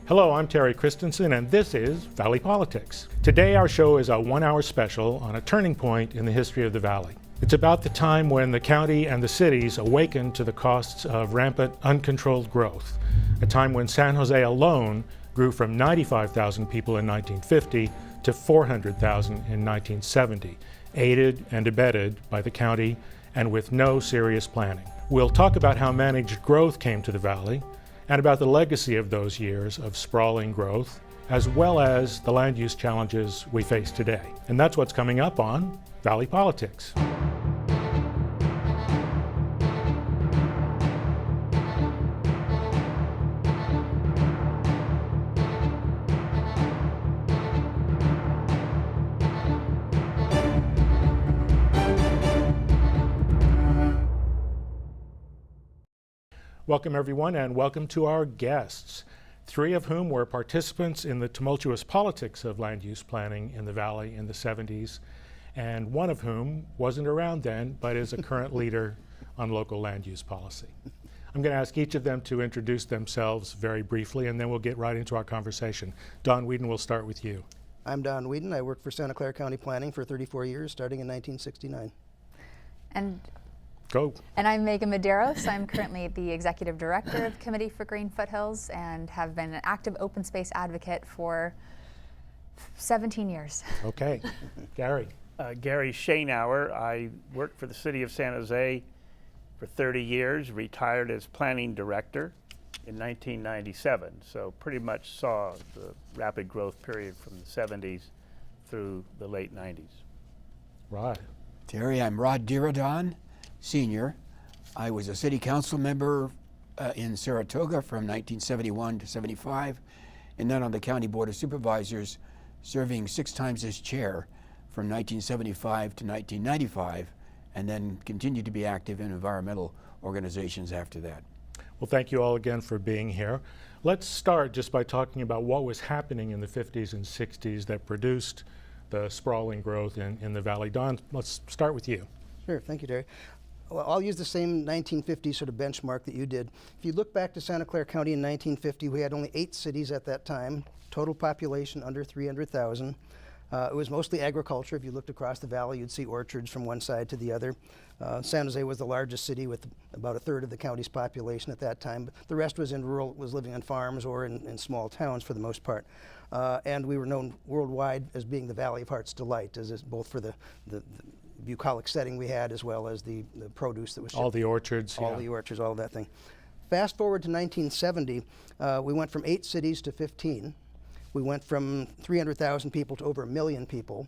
Hello, I'm Terry Christensen, and this is Valley Politics. Today our show is a 1-hour special on a turning point in the history of the Valley. It's about the time when the county and the cities awakened to the costs of rampant, uncontrolled growth, a time when San Jose alone grew from 95,000 people in 1950 to 400,000 in 1970, aided and abetted by the county and with no serious planning. We'll talk about how managed growth came to the Valley, and about the legacy of those years of sprawling growth, as well as the land use challenges we face today. And that's what's coming up on Valley Politics. Welcome everyone, and welcome to our guests, 3 of whom were participants in the tumultuous politics of land use planning in the Valley in the 70s, and one of whom wasn't around then, but is a current leader on local land use policy. I'm going to ask each of them to introduce themselves very briefly, and then we'll get right into our conversation. Don Weden, we'll start with you. I'm Don Weden. I worked for Santa Clara County Planning for 34 years, starting in 1969. Go. And I'm Megan Medeiros. I'm currently the Executive Director of Committee for Green Foothills and have been an active open space advocate for 17 years. Okay. Gary. Gary Schoennauer. I worked for the City of San Jose for 30 years, retired as Planning Director in 1997. So pretty much saw the rapid growth period from the 70s through the late 90s. Right. Terry, I'm Rod Diridon, Senior. I was a city council member in Saratoga from 1971 to 75, and then on the County Board of Supervisors, serving 6 times as chair from 1975 to 1995, and then continued to be active in environmental organizations after that. Well, thank you all again for being here. Let's start just by talking about what was happening in the 50s and 60s that produced the sprawling growth in the Valley. Don, let's start with you. Sure, thank you, Terry. Well, I'll use the same 1950 sort of benchmark that you did. If you look back to Santa Clara County in 1950, we had only 8 cities at that time, total population under 300,000. It was mostly agriculture. If you looked across the valley, you'd see orchards from one side to the other. San Jose was the largest city with about 1/3 of the county's population at that time. But the rest was living on farms or in small towns for the most part. And we were known worldwide as being the Valley of Heart's Delight, as is both for the bucolic setting we had, as well as the produce that was shipped. All the orchards. All the orchards, all of that thing. Fast forward to 1970, we went from 8 cities to 15. We went from 300,000 people to over 1 million people.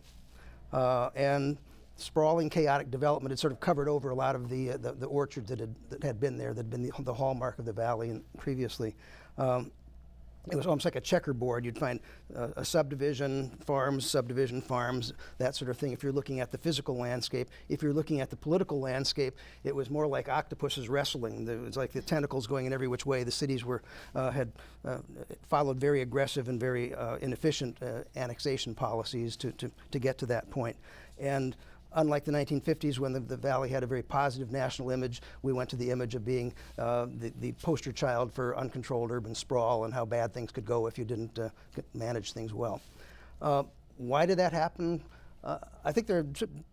And sprawling, chaotic development had sort of covered over a lot of the orchards that had been there, that had been the hallmark of the valley previously. It was almost like a checkerboard. You'd find a subdivision farms, that sort of thing. If you're looking at the physical landscape, if you're looking at the political landscape, it was more like octopuses wrestling. It was like the tentacles going in every which way. The cities had followed very aggressive and very inefficient annexation policies to get to that point. And unlike the 1950s, when the Valley had a very positive national image, we went to the image of being the poster child for uncontrolled urban sprawl and how bad things could go if you didn't manage things well. Why did that happen? I think there are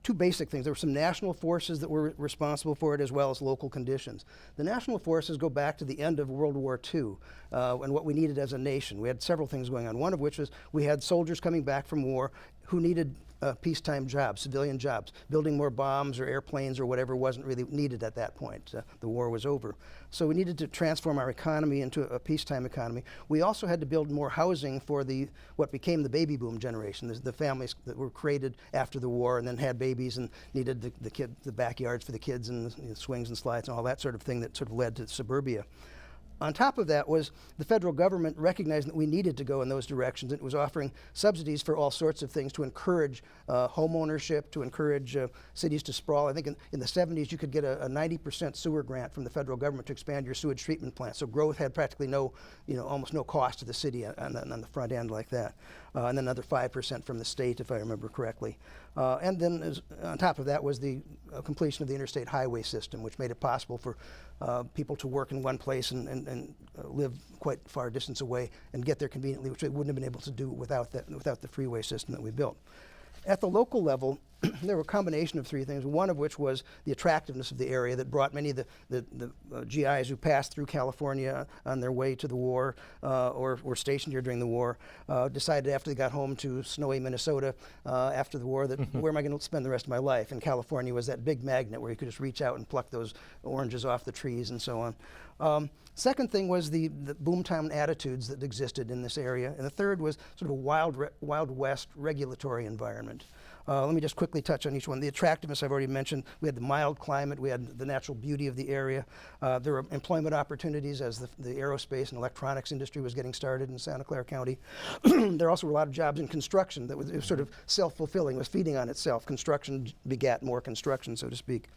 2 basic things. There were some national forces that were responsible for it, as well as local conditions. The national forces go back to the end of World War II and what we needed as a nation. We had several things going on. One of which was we had soldiers coming back from war who needed peacetime jobs, civilian jobs. Building more bombs or airplanes or whatever wasn't really needed at that point. The war was over. So we needed to transform our economy into a peacetime economy. We also had to build more housing for what became the baby boom generation, the families that were created after the war and then had babies and needed the backyards for the kids and the swings and slides and all that sort of thing that sort of led to suburbia. On top of that was the federal government recognizing that we needed to go in those directions. It was offering subsidies for all sorts of things to encourage home ownership, to encourage cities to sprawl. I think in the 70s you could get a 90% sewer grant from the federal government to expand your sewage treatment plant. So growth had practically almost no cost to the city on the front end like that. And then another 5% from the state, if I remember correctly. And then on top of that was the completion of the interstate highway system, which made it possible for people to work in one place and live quite far distance away and get there conveniently, which they wouldn't have been able to do without the freeway system that we built. At the local level, there were a combination of three things, one of which was the attractiveness of the area that brought many of the GIs who passed through California on their way to the war or were stationed here during the war, decided after they got home to snowy Minnesota after the war that where am I going to spend the rest of my life? And California was that big magnet where you could just reach out and pluck those oranges off the trees and so on. Second thing was the boomtown attitudes that existed in this area. And the third was sort of a Wild West regulatory environment. Let me just quickly touch on each one. The attractiveness I've already mentioned. We had the mild climate. We had the natural beauty of the area. There were employment opportunities as the aerospace and electronics industry was getting started in Santa Clara County. There also were a lot of jobs in construction that was sort of self-fulfilling, was feeding on itself. Construction begat more construction, so to speak.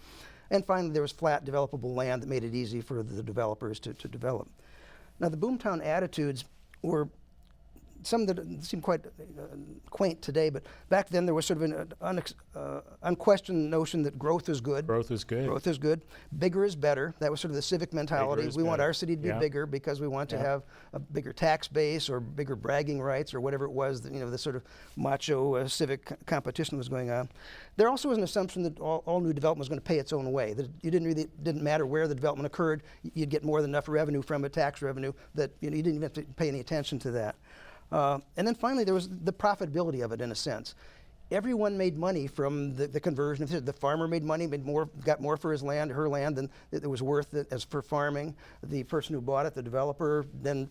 And finally, there was flat, developable land that made it easy for the developers to develop. Now, the boomtown attitudes were some that seem quite quaint today, but back then there was sort of an unquestioned notion that growth is good. Growth is good. Growth is good. Bigger is better. That was sort of the civic mentality. We want our city to be bigger because we want to have a bigger tax base or bigger bragging rights or whatever it was that, the sort of macho civic competition was going on. There also was an assumption that all new development was going to pay its own way. That you didn't matter where the development occurred, you'd get more than enough revenue from it, tax revenue, that you didn't even have to pay any attention to that. And then finally, there was the profitability of it, in a sense. Everyone made money from the conversion. The farmer made money, got more for his land, her land, than it was worth it as for farming. The person who bought it, the developer, then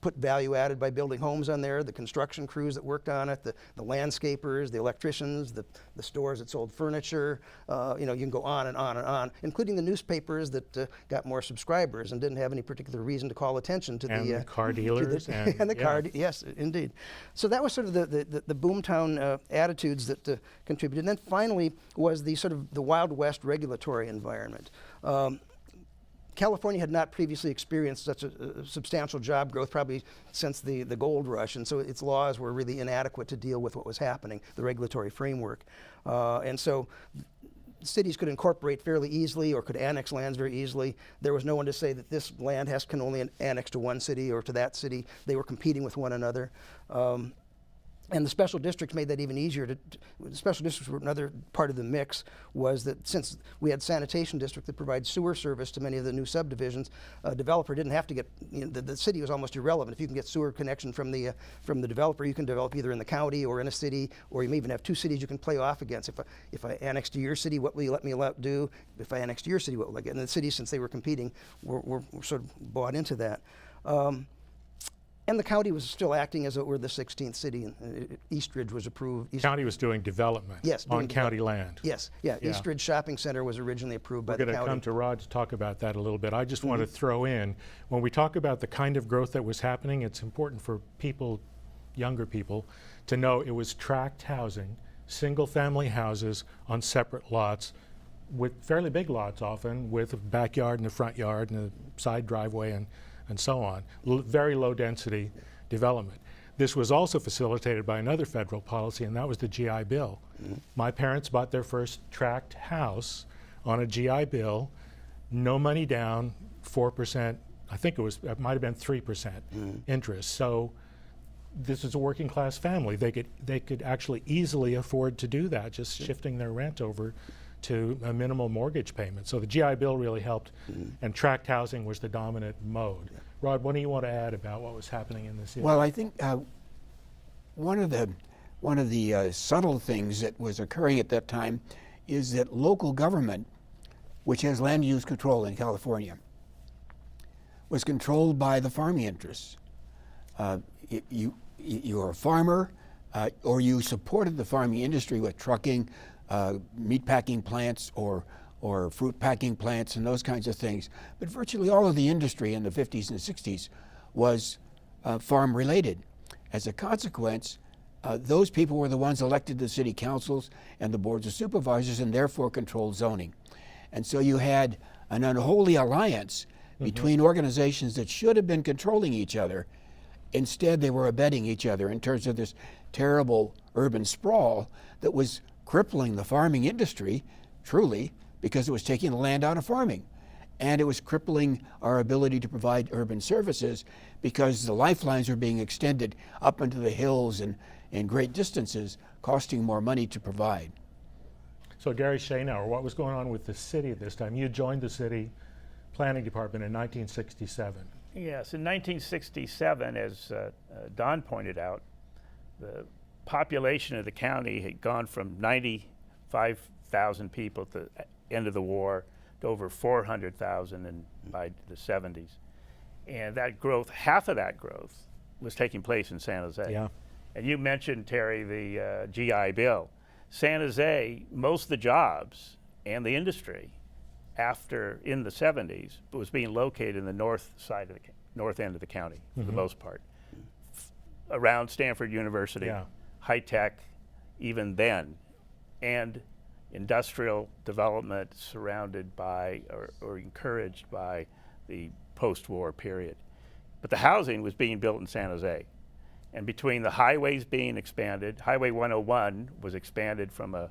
put value added by building homes on there. The construction crews that worked on it, the landscapers, the electricians, the stores that sold furniture. You can go on and on and on, including the newspapers that got more subscribers and didn't have any particular reason to call attention to the car dealers and the car. Yes, indeed. So that was sort of the boomtown attitudes that contributed. And then finally was the sort of the Wild West regulatory environment. California had not previously experienced such a substantial job growth probably since the gold rush, and so its laws were really inadequate to deal with what was happening, the regulatory framework. And so cities could incorporate fairly easily or could annex lands very easily. There was no one to say that this land can only annex to one city or to that city. They were competing with one another. And the special districts made that even easier. The special districts were another part of the mix, was that since we had sanitation districts that provide sewer service to many of the new subdivisions, a developer didn't have to get, the city was almost irrelevant. If you can get sewer connection from the developer, you can develop either in the county or in a city, or you may even have two cities you can play off against. If I annex to your city, what will you let me do? If I annex to your city, what will I get? And the cities, since they were competing, were sort of bought into that. And the county was still acting as it were the 16th city. And Eastridge was approved. County was doing development on county land. Yes, Eastridge Shopping Center was originally approved by the county. We're going to come to Rod to talk about that a little bit. I just want to throw in, when we talk about the kind of growth that was happening, it's important for people, younger people, to know it was tract housing, single-family houses on separate lots, with fairly big lots often, with a backyard and a front yard and a side driveway and so on. Very low density development. This was also facilitated by another federal policy, and that was the GI Bill. My parents bought their first tract house on a GI Bill, no money down, 4%, I think it might have been 3% interest. So this is a working class family. They could actually easily afford to do that, just shifting their rent over to a minimal mortgage payment. So the GI Bill really helped, and tract housing was the dominant mode. Rod, what do you want to add about what was happening in this area? Well, I think one of the subtle things that was occurring at that time is that local government, which has land use control in California, was controlled by the farming interests. You're a farmer, or you supported the farming industry with trucking, meat packing plants or fruit packing plants and those kinds of things. But virtually all of the industry in the 50s and 60s was farm related. As a consequence, those people were the ones elected to city councils and the boards of supervisors and therefore controlled zoning. And so you had an unholy alliance between organizations that should have been controlling each other. Instead, they were abetting each other in terms of this terrible urban sprawl that was crippling the farming industry, truly, because it was taking the land out of farming. And it was crippling our ability to provide urban services because the lifelines were being extended up into the hills and great distances, costing more money to provide. So Gary Schoennauer, what was going on with the city at this time? You joined the city planning department in 1967. Yes, in 1967, as Don pointed out, the population of the county had gone from 95,000 people at the end of the war to over 400,000 by the 70s. And that growth, half of that growth, was taking place in San Jose. Yeah. And you mentioned, Terry, the GI Bill. San Jose, most of the jobs and the industry in the 70s was being located in the north end of the county for the most part, around Stanford University, high tech, even then, and industrial development surrounded by or encouraged by the post-war period. But the housing was being built in San Jose. And between the highways being expanded, Highway 101 was expanded from a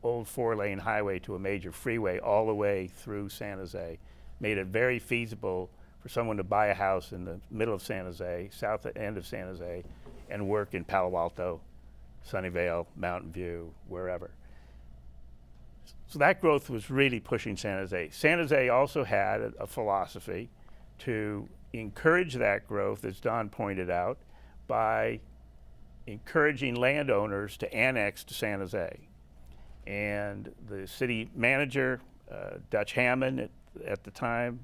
old 4-lane highway to a major freeway all the way through San Jose, made it very feasible for someone to buy a house in the middle of San Jose, south end of San Jose, and work in Palo Alto, Sunnyvale, Mountain View, wherever. So that growth was really pushing San Jose. San Jose also had a philosophy to encourage that growth, as Don pointed out, by encouraging landowners to annex to San Jose. And the city manager, Dutch Hammond, at the time,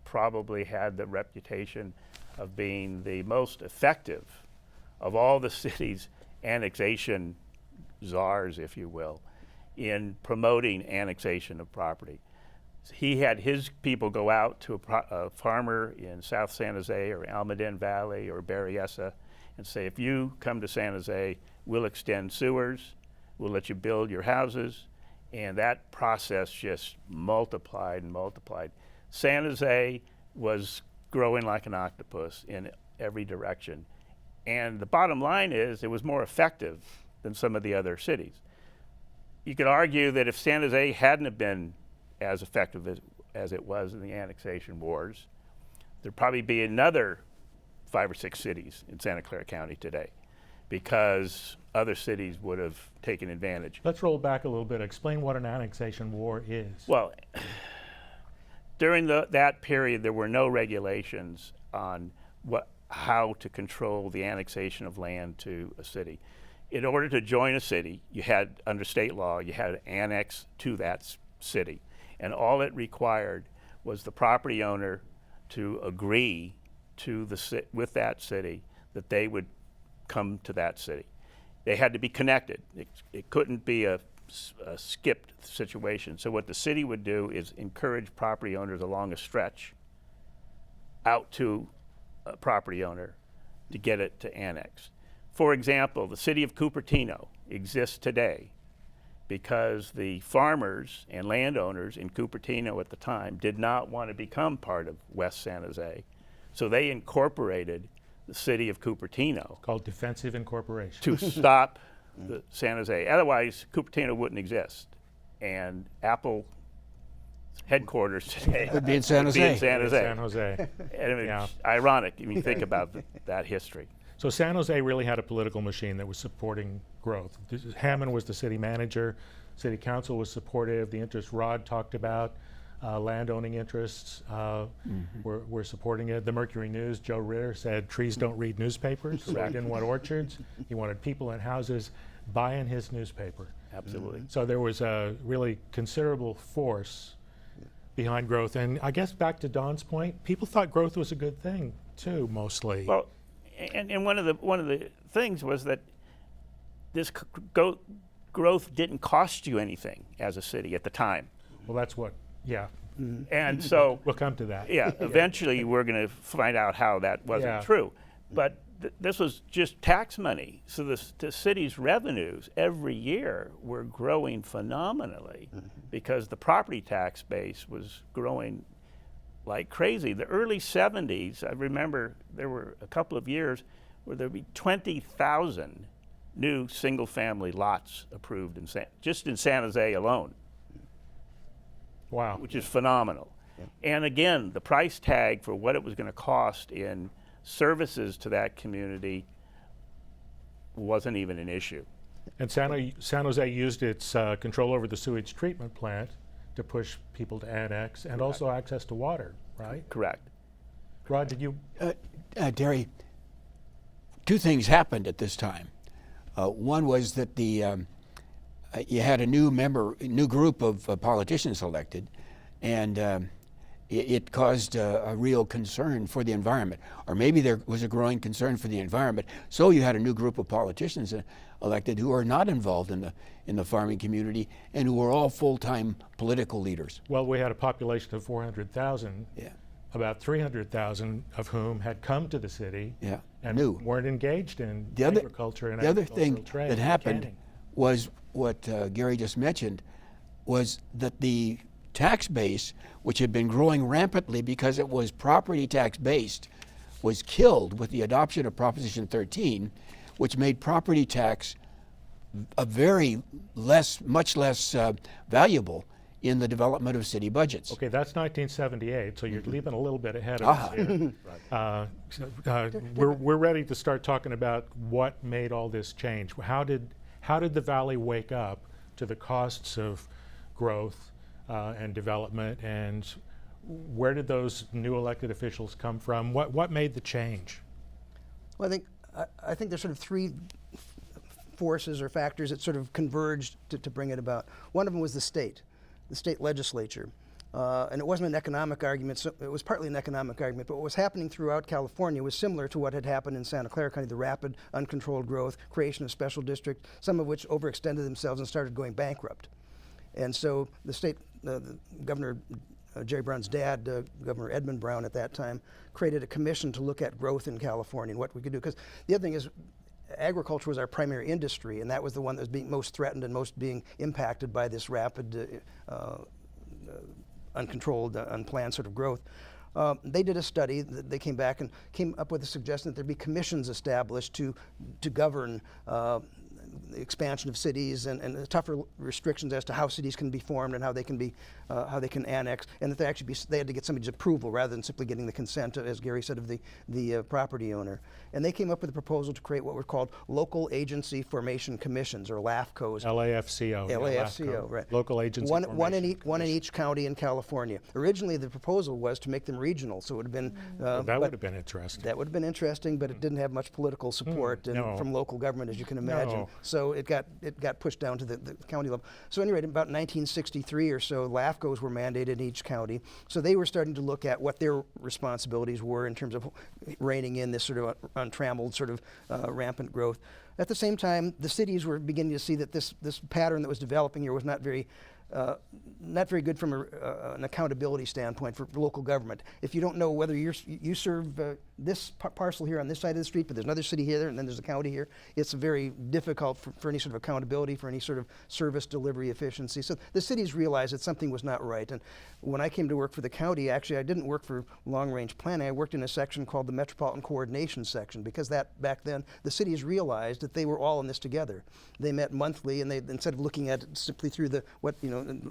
probably had the reputation of being the most effective of all the city's annexation czars, if you will, in promoting annexation of property. He had his people go out to a farmer in South San Jose or Almaden Valley or Berryessa and say, if you come to San Jose, we'll extend sewers, we'll let you build your houses, and that process just multiplied and multiplied. San Jose was growing like an octopus in every direction. And the bottom line is it was more effective than some of the other cities. You could argue that if San Jose hadn't have been as effective as it was in the annexation wars, there'd probably be another 5 or 6 cities in Santa Clara County today, because other cities would have taken advantage. Let's roll back a little bit. Explain what an annexation war is. Well, during that period, there were no regulations on how to control the annexation of land to a city. In order to join a city, you had, under state law, you had to annex to that city. And all it required was the property owner to agree with that city that they would come to that city. They had to be connected. It couldn't be a skipped situation. So what the city would do is encourage property owners along a stretch out to a property owner to get it to annex. For example, the city of Cupertino exists today because the farmers and landowners in Cupertino at the time did not want to become part of West San Jose. So they incorporated the city of Cupertino. Called defensive incorporation. To stop the San Jose. Otherwise, Cupertino wouldn't exist. And Apple headquarters today would be in San Jose. San Jose. And it's ironic when you think about that history. So San Jose really had a political machine that was supporting growth. Hammond was the city manager. City council was supportive. The interests Rod talked about, landowning interests were supporting it. The Mercury News, Joe Ritter said trees don't read newspapers. So he didn't want orchards. He wanted people in houses buying his newspaper. Absolutely. So there was a really considerable force behind growth. And I guess back to Don's point, people thought growth was a good thing too, mostly. Well, and one of the things was that this growth didn't cost you anything as a city at the time. Well, that's what, yeah. And so we'll come to that. Yeah, eventually we're going to find out how that wasn't true. But this was just tax money. So the city's revenues every year were growing phenomenally because the property tax base was growing like crazy. The early 70s, I remember there were a couple of years where there'd be 20,000 new single-family lots approved in just in San Jose alone, Wow. which is phenomenal. And again, the price tag for what it was going to cost in services to that community wasn't even an issue. And San Jose used its control over the sewage treatment plant to push people to annex and also access to water, right? Correct. Rod, did you? Derry, two things happened at this time. One was that you had a new group of politicians elected, and it caused a real concern for the environment, or maybe there was a growing concern for the environment. So you had a new group of politicians elected who are not involved in the farming community and who were all full-time political leaders. Well, we had a population of 400,000. Yeah. About 300,000 of whom had come to the city Yeah. and New. weren't engaged in The other- agriculture and The other agricultural thing trade. that happened canning. was what Gary just mentioned, was that the tax base, which had been growing rampantly because it was property tax based, was killed with the adoption of Proposition 13, which made property tax much less valuable in the development of city budgets. Okay, that's 1978, so you're leaping a little bit ahead of Ah. us here. We're ready to start talking about what made all this change. How did the Valley wake up to the costs of growth and development, and where did those new elected officials come from? What made the change? Well, I think there's sort of three forces or factors that sort of converged to bring it about. One of them was the state legislature. And it wasn't an economic argument, so it was partly an economic argument, but what was happening throughout California was similar to what had happened in Santa Clara County, the rapid, uncontrolled growth, creation of special districts, some of which overextended themselves and started going bankrupt. And so the state, Governor Jerry Brown's dad, Governor Edmund Brown at that time, created a commission to look at growth in California and what we could do. Because the other thing is, agriculture was our primary industry, and that was the one that was being most threatened and most being impacted by this rapid, uncontrolled, unplanned sort of growth. They did a study. They came back and came up with a suggestion that there be commissions established to govern the expansion of cities and tougher restrictions as to how cities can be formed and how they can annex, and that they had to get somebody's approval rather than simply getting the consent, as Gary said, of the property owner. And they came up with a proposal to create what were called local agency formation commissions, or LAFCOs. LAFCO. yeah, LAFCO, right. Local agency One formation in each county in California. Originally, the proposal was to make them regional, so it would have been. That would have been interesting. That would have been interesting, but it didn't have much political support no. from local government, as you can imagine. No. So it got pushed down to the county level. So anyway, in about 1963 or so, LAFCOs were mandated in each county. So they were starting to look at what their responsibilities were in terms of reining in this sort of untrammeled sort of rampant growth. At the same time, the cities were beginning to see that this pattern that was developing here was not very good from an accountability standpoint for local government. If you don't know whether you serve this parcel here on this side of the street, but there's another city here and then there's a county here, it's very difficult for any sort of accountability, for any sort of service delivery efficiency. So the cities realized that something was not right. And when I came to work for the county, actually I didn't work for long-range planning. I worked in a section called the Metropolitan Coordination Section, because back then the cities realized that they were all in this together. They met monthly, and they, instead of looking at it simply through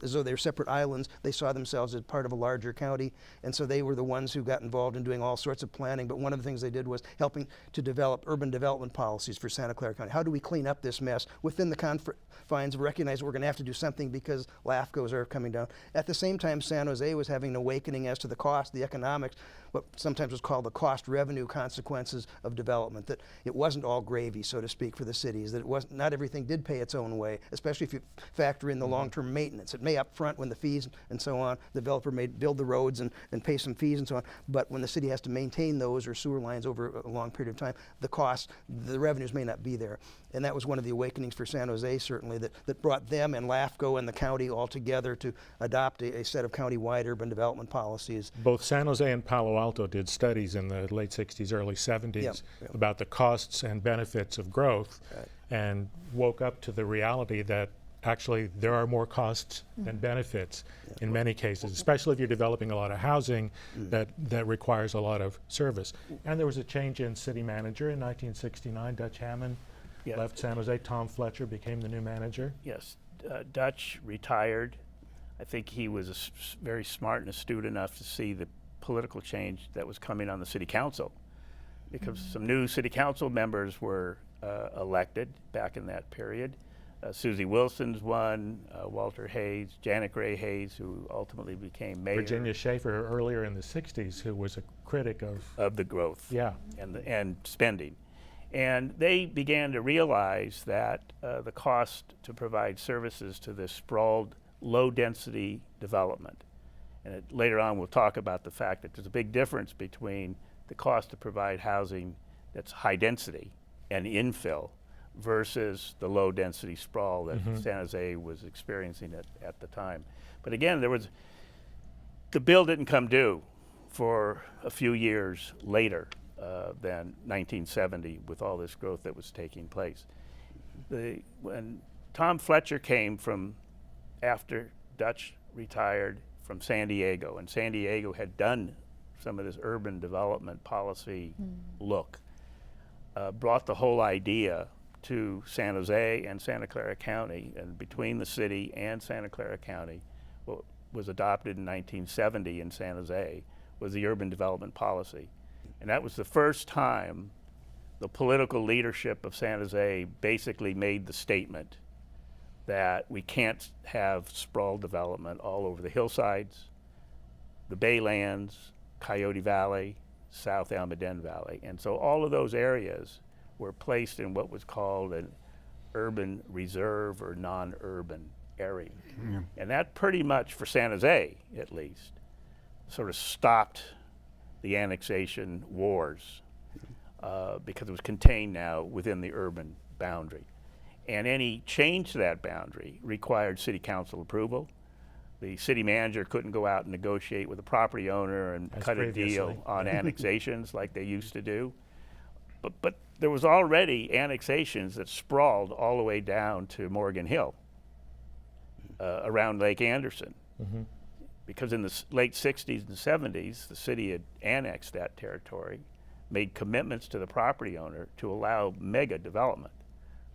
as though they were separate islands, they saw themselves as part of a larger county, and so they were the ones who got involved in doing all sorts of planning. But one of the things they did was helping to develop urban development policies for Santa Clara County. How do we clean up this mess within the confines of recognize that we're going to have to do something because LAFCOs are coming down? At the same time, San Jose was having an awakening as to the cost, the economics, what sometimes was called the cost-revenue consequences of development, that it wasn't all gravy, so to speak, for the cities, that not everything did pay its own way, especially if you factor in the long-term maintenance. It may up front, when the fees and so on, the developer may build the roads and pay some fees and so on, but when the city has to maintain those or sewer lines over a long period of time, the revenues may not be there. And that was one of the awakenings for San Jose, certainly, that brought them and LAFCO and the county all together to adopt a set of county-wide urban development policies. Both San Jose and Palo Alto did studies in the late 60s, early 70s about the costs and benefits of growth, and woke up to the reality that actually there are more costs than benefits in many cases, especially if you're developing a lot of housing that requires a lot of service. And there was a change in city manager in 1969. Dutch Hammond Yeah. left San Jose. Tom Fletcher became the new manager. Yes, Dutch retired. I think he was very smart and astute enough to see the political change that was coming on the city council, because some new city council members were elected back in that period. Susie Wilson's one, Walter Hayes, Janet Gray Hayes, who ultimately became mayor. Virginia Schaefer earlier in the 60s, who was a critic of the growth yeah. and spending. And they began to realize that the cost to provide services to this sprawled, low-density development, and later on we'll talk about the fact that there's a big difference between the cost to provide housing that's high density and infill versus the low-density sprawl that San Jose was experiencing at the time. But again, the bill didn't come due for a few years later than 1970, with all this growth that was taking place. When Tom Fletcher came from after Dutch retired from San Diego, and San Diego had done some of this urban development policy look, brought the whole idea to San Jose and Santa Clara County, and between the city and Santa Clara County, what was adopted in 1970 in San Jose was the urban development policy. And that was the first time the political leadership of San Jose basically made the statement that we can't have sprawl development all over the hillsides, the Baylands, Coyote Valley, South Almaden Valley. And so all of those areas were placed in what was called an urban reserve or non-urban area. And that pretty much, for San Jose at least, sort of stopped the annexation wars because it was contained now within the urban boundary. And any change to that boundary required city council approval. The city manager couldn't go out and negotiate with the property owner and As cut previously. a deal on annexations like they used to do. But there was already annexations that sprawled all the way down to Morgan Hill, around Lake Anderson. Because in the late 60s and 70s, the city had annexed that territory, made commitments to the property owner to allow mega development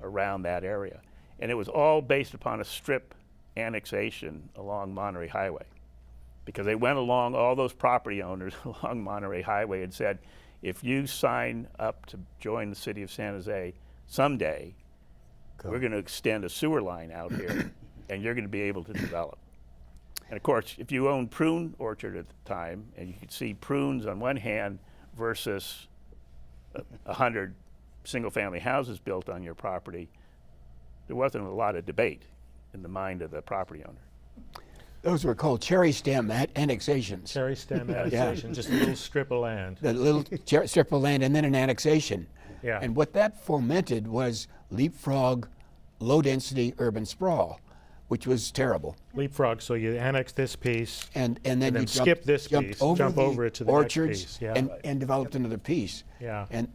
around that area. And it was all based upon a strip annexation along Monterey Highway, because they went along, all those property owners along Monterey Highway, and said, if you sign up to join the city of San Jose someday, we're going to extend a sewer line out here and you're going to be able to develop. And of course, if you owned prune orchard at the time, and you could see prunes on one hand versus 100 single-family houses built on your property, there wasn't a lot of debate in the mind of the property owner. Those were called cherry stem annexations. Cherry stem annexation, just a little strip of land. The little strip of land and then an annexation. Yeah. And what that fomented was leapfrog, low-density urban sprawl, which was terrible. Leapfrog, so you annex this piece, And then you skip this jumped piece, over jump the over it to the orchards next piece. Yeah. and developed another piece. Yeah. And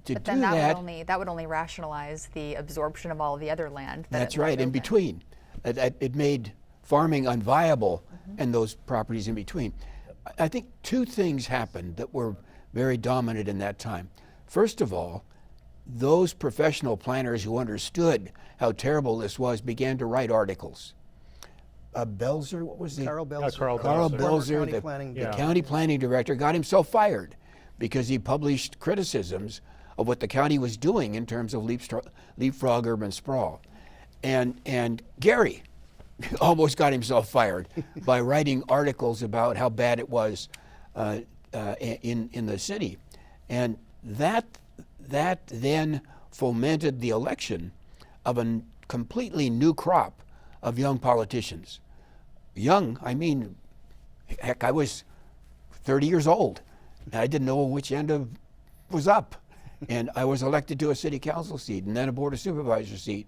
to But do then that, that would only rationalize the absorption of all the other land. that's right, in between. It made farming unviable and those properties in between. I think two things happened that were very dominant in that time. First of all, those professional planners who understood how terrible this was began to write articles. Belzer, what was the? Carl Belzer. Carl Carl Belzer. Belzer, County the Planning Yeah. county planning director, got himself fired because he published criticisms of what the county was doing in terms of leapfrog urban sprawl. And Gary almost got himself fired by writing articles about how bad it was in the city. And that then fomented the election of a completely new crop of young politicians. Young, I mean, heck, I was 30 years old. I didn't know which end was up. And I was elected to a city council seat and then a board of supervisor seat.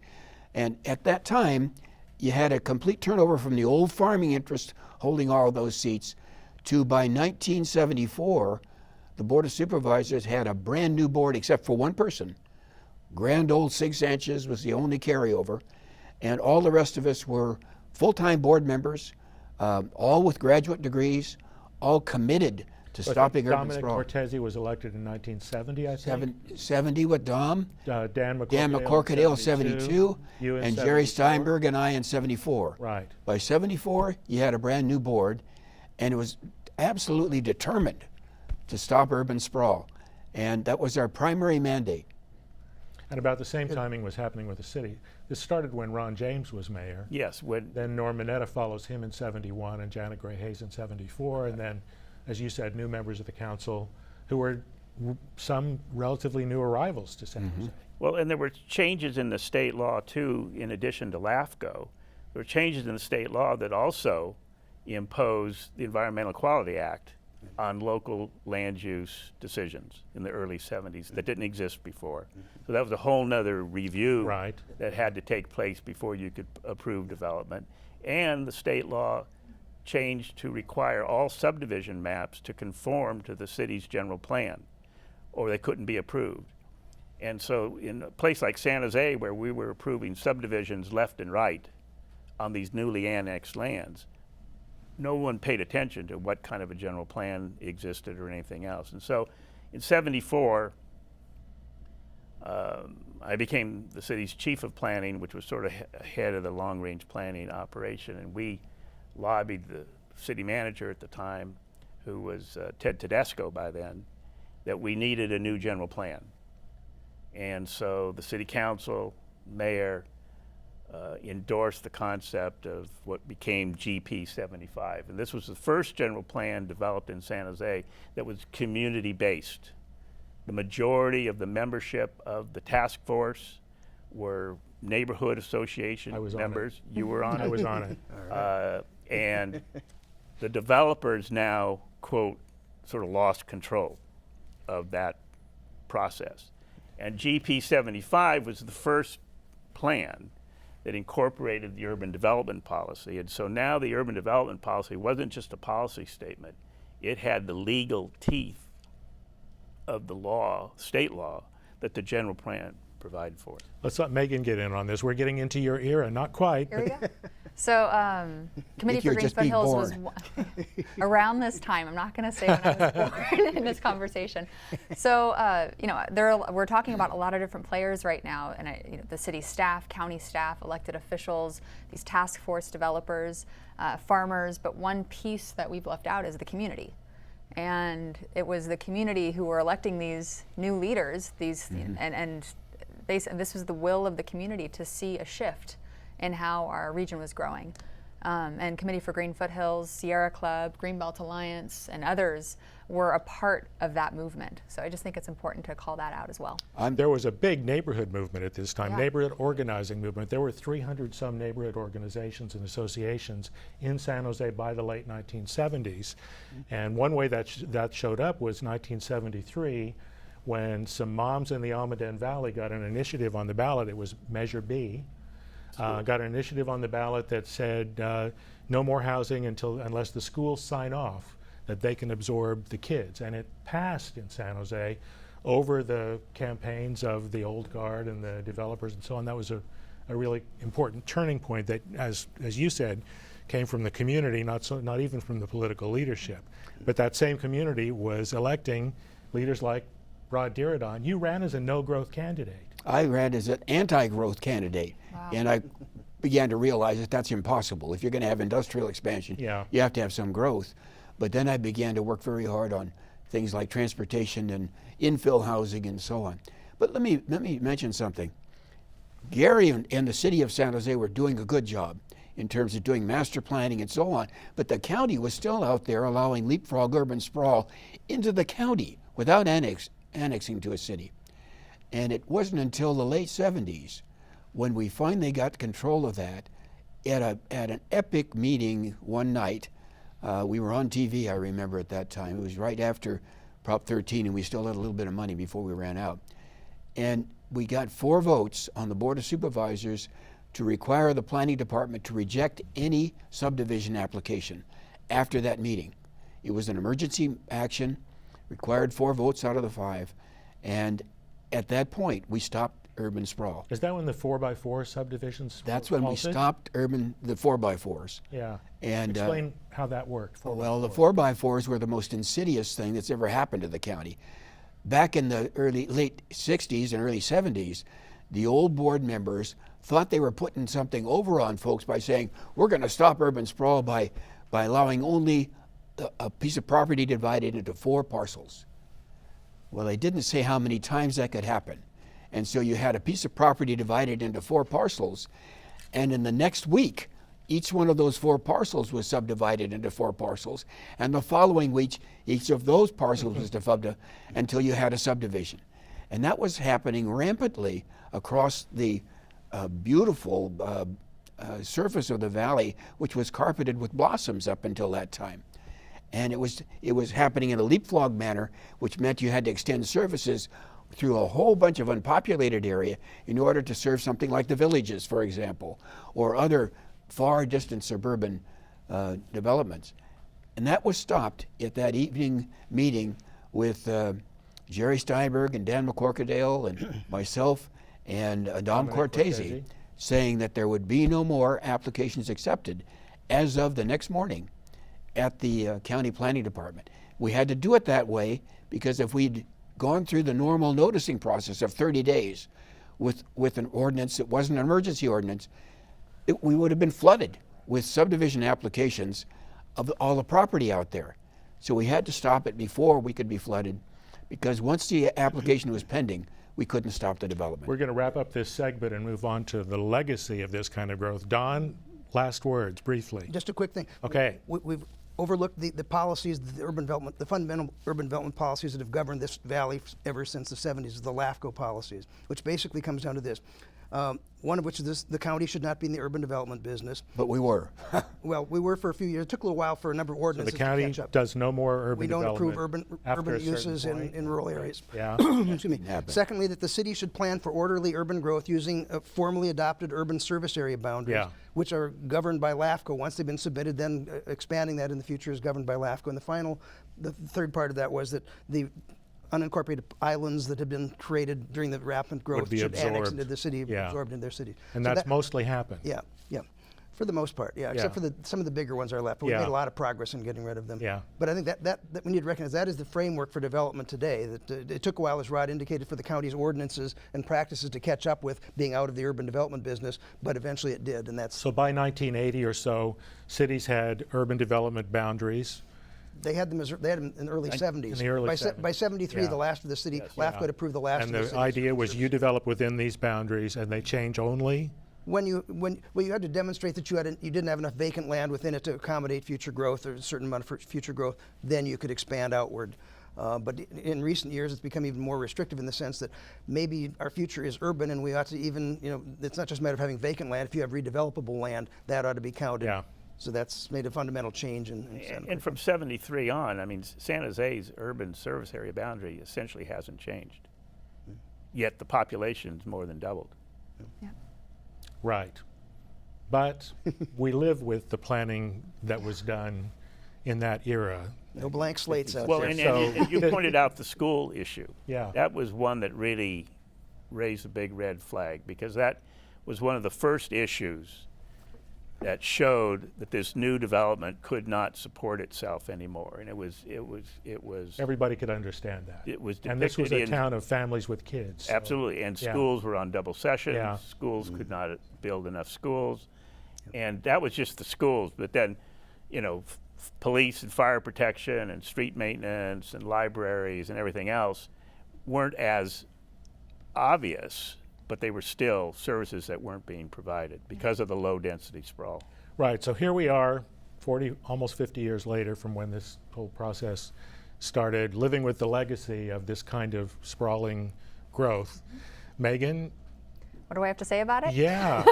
And at that time, you had a complete turnover from the old farming interest holding all of those seats to, by 1974, the board of supervisors had a brand new board except for one person. Grand old Sig Sanchez was the only carryover. And all the rest of us were full-time board members, all with graduate degrees, all committed to stopping urban Dominic sprawl. Cortese was elected in 1970, I think. 70 with Dom, Dan Dan McCorkadale 72, you in and Jerry 74. Steinberg and I in 74. Right. By 74, you had a brand new board, and it was absolutely determined to stop urban sprawl. And that was our primary mandate. And about the same timing was happening with the city. This started when Ron James was mayor. Yes, when Then Norm Mineta follows him in 71 and Janet Gray Hayes in 74. And then, as you said, new members of the council who were some relatively new arrivals to San Jose. well, and there were changes in the state law too, in addition to LAFCO. There were changes in the state law that also imposed the Environmental Quality Act on local land use decisions in the early 70s that didn't exist before. So that was a whole nother review Right. that had to take place before you could approve development. And the state law changed to require all subdivision maps to conform to the city's general plan, or they couldn't be approved. And so in a place like San Jose, where we were approving subdivisions left and right on these newly annexed lands, no one paid attention to what kind of a general plan existed or anything else. And so in 74, I became the city's chief of planning, which was sort of head of the long-range planning operation, and we lobbied the city manager at the time, who was Ted Tedesco by then, that we needed a new general plan. And so the city council, mayor, endorsed the concept of what became GP 75. And this was the first general plan developed in San Jose that was community-based. The majority of the membership of the task force were neighborhood association I was on members. You were on I it. was on it. And the developers now, quote, sort of lost control of that process. And GP 75 was the first plan that incorporated the urban development policy. And so now the urban development policy wasn't just a policy statement, it had the legal teeth of the law, state law, that the general plan provided for. Let's let Megan get in on this. We're getting into your era, not quite. Here we go. So, Committee you're for Green just being Foothills was born. around this time. I'm not going to say when I was born in this conversation. So, you know, we're talking about a lot of different players right now, and you know, the city staff, county staff, elected officials, these task force developers, farmers. But one piece that we've left out is the community. And it was the community who were electing these new leaders, and this was the will of the community to see a shift in how our region was growing. And Committee for Green Foothills, Sierra Club, Greenbelt Alliance, and others were a part of that movement. So I just think it's important to call that out as well. There was a big neighborhood movement at this time, Yeah. neighborhood organizing movement. There were 300 some neighborhood organizations and associations in San Jose by the late 1970s. And one way that showed up was 1973, when some moms in the Almaden Valley got an initiative on the ballot. It was Measure B. Got an initiative on the ballot that said no more housing unless the schools sign off that they can absorb the kids. And it passed in San Jose over the campaigns of the old guard and the developers and so on. That was a really important turning point that, as you said, came from the community, not even from the political leadership. But that same community was electing leaders like Rod Diridon. You ran as a no-growth candidate. I ran as an anti-growth candidate, and I began to realize that that's impossible. If you're going to have industrial expansion, Yeah. you have to have some growth. But then I began to work very hard on things like transportation and infill housing and so on. But let me mention something. Gary and the city of San Jose were doing a good job in terms of doing master planning and so on, but the county was still out there allowing leapfrog urban sprawl into the county without annexing to a city. And it wasn't until the late 70s when we finally got control of that at an epic meeting one night. We were on TV, I remember at that time. It was right after Prop 13, and we still had a little bit of money before we ran out. And we got 4 votes on the Board of Supervisors to require the planning department to reject any subdivision application after that meeting. It was an emergency action, required 4 votes out of the 5, and at that point we stopped urban sprawl. Is that when the 4x4 subdivisions That's were when we halted? stopped the 4x4s. Yeah. And Explain how that worked. well, the 4x4s were the most insidious thing that's ever happened to the county. Back in the late 60s and early 70s, the old board members thought they were putting something over on folks by saying, we're going to stop urban sprawl by allowing only a piece of property divided into 4 parcels. Well, they didn't say how many times that could happen. And so you had a piece of property divided into 4 parcels, and in the next week, each one of those 4 parcels was subdivided into 4 parcels, and the following week, each of those parcels was divided until you had a subdivision. And that was happening rampantly across the beautiful surface of the valley, which was carpeted with blossoms up until that time. And it was happening in a leapfrog manner, which meant you had to extend services through a whole bunch of unpopulated area in order to serve something like the villages, for example, or other far distant suburban developments. And that was stopped at that evening meeting with Jerry Steinberg and Dan McCorkadale and myself and Dom Cortese, saying that there would be no more applications accepted as of the next morning at the County Planning Department. We had to do it that way because if we'd gone through the normal noticing process of 30 days with an ordinance that wasn't an emergency ordinance, we would have been flooded with subdivision applications of all the property out there. So we had to stop it before we could be flooded, because once the application was pending, we couldn't stop the development. We're going to wrap up this segment and move on to the legacy of this kind of growth. Don, last words, briefly. Just a quick thing. Okay. We've overlooked the policies, the urban development, the fundamental urban development policies that have governed this valley ever since the 70s, the LAFCO policies, which basically comes down to this. One of which is the county should not be in the urban development business. But we were. Well, we were for a few years. It took a little while for a number of So ordinances the to county catch up. does no more urban We don't development approve after urban a certain uses point? in rural areas. Yeah. Excuse me. Secondly, that the city should plan for orderly urban growth using formally adopted urban service area boundaries, Yeah. which are governed by LAFCO. Once they've been submitted, then expanding that in the future is governed by LAFCO. And the third part of that was that the unincorporated islands that have been created during the rampant growth be should annex absorbed. into the city, Yeah. absorbed into their city. And So that's that- mostly happened. yeah, for the most part, yeah, except Yeah. for some of the bigger ones are left. But we Yeah. made a lot of progress in getting rid of them. Yeah. But I think that we need to recognize that is the framework for development today. That it took a while, as Rod indicated, for the county's ordinances and practices to catch up with being out of the urban development business, but eventually it did, and that's So by 1980 or so, cities had urban development boundaries. they had them in the early 70s. In the early by 70s. 73, Yeah. the last of the city, LAFCO had approved the last And of the the city's idea was you develop within these boundaries and they change only? you had to demonstrate that you didn't have enough vacant land within it to accommodate future growth or a certain amount of future growth, then you could expand outward. But in recent years, it's become even more restrictive in the sense that maybe our future is urban, and we ought to even, it's not just a matter of having vacant land. If you have redevelopable land, that ought to be counted. Yeah. So that's made a fundamental change in And from 73 on, I mean, San Jose's urban service area boundary essentially hasn't changed. Yet the population's more than doubled. Yeah. Right. But we live with the planning that was done in that era. no blank slates out Well, there. and you pointed out the school issue. Yeah. That was one that really raised a big red flag, because that was one of the first issues that showed that this new development could not support itself anymore. And it was Everybody could understand that. It was And this was a depicted in- town of families with kids. so- Absolutely, and Yeah. schools were on double sessions. Yeah. Schools could not build enough schools, and that was just the schools. But then, police and fire protection and street maintenance and libraries and everything else weren't as obvious, but they were still services that weren't being provided because of the low density sprawl. Right, so here we are, almost 50 years later from when this whole process started, living with the legacy of this kind of sprawling growth. Megan, What do I have to say about it? yeah,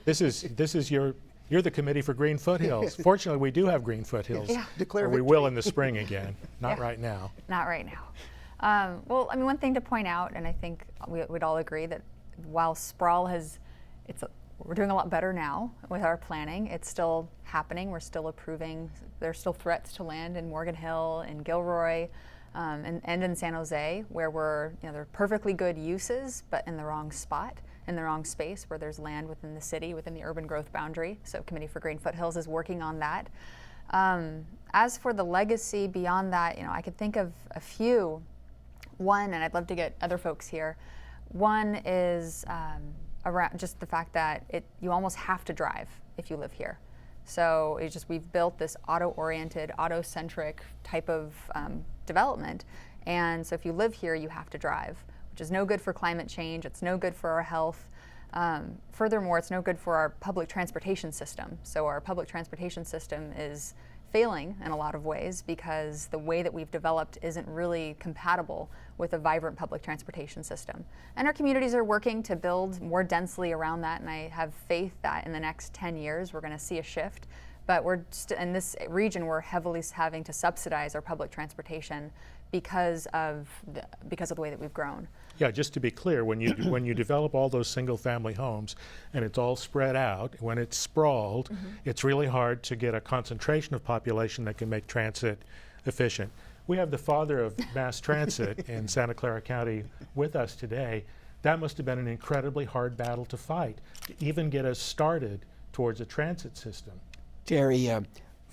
this is you're the committee for Green Foothills. Fortunately, we do have Green Foothills. Yeah. Declare or we victory. will in the spring again, not Yeah. right now. Not right now. Well, I mean, one thing to point out, and I think we'd all agree that while sprawl we're doing a lot better now with our planning. It's still happening. We're still approving. There's still threats to land in Morgan Hill and Gilroy. and in San Jose, where they're perfectly good uses, but in the wrong spot, in the wrong space, where there's land within the city, within the urban growth boundary. So Committee for Green Foothills is working on that. As for the legacy beyond that, I could think of a few. One, and I'd love to get other folks here. One is around just the fact that you almost have to drive if you live here. So we've built this auto-oriented, auto-centric type of development, and so if you live here, you have to drive, which is no good for climate change. It's no good for our health. Furthermore, it's no good for our public transportation system. So our public transportation system is failing in a lot of ways because the way that we've developed isn't really compatible with a vibrant public transportation system. And our communities are working to build more densely around that, and I have faith that in the next 10 years we're going to see a shift. But in this region, we're heavily having to subsidize our public transportation because of the way that we've grown. Yeah, just to be clear, when you develop all those single-family homes and it's all spread out, when it's sprawled, it's really hard to get a concentration of population that can make transit efficient. We have the father of mass transit in Santa Clara County with us today. That must have been an incredibly hard battle to fight, to even get us started towards a transit system. Terry,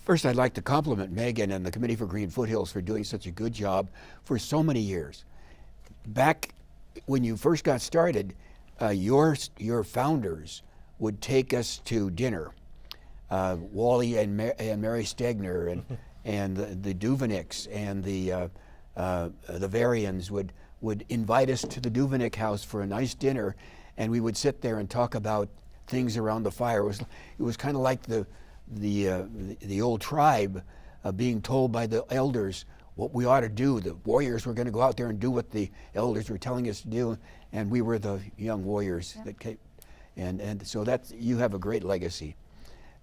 first I'd like to compliment Megan and the Committee for Green Foothills for doing such a good job for so many years. Back when you first got started, your founders would take us to dinner. Wally and Mary Stegner and the Duvenicks and the Varians would invite us to the Duvenick house for a nice dinner, and we would sit there and talk about things around the fire. It was kind of like the old tribe being told by the elders what we ought to do. The warriors were going to go out there and do what the elders were telling us to do, and we were the young warriors that came. And so you have a great legacy.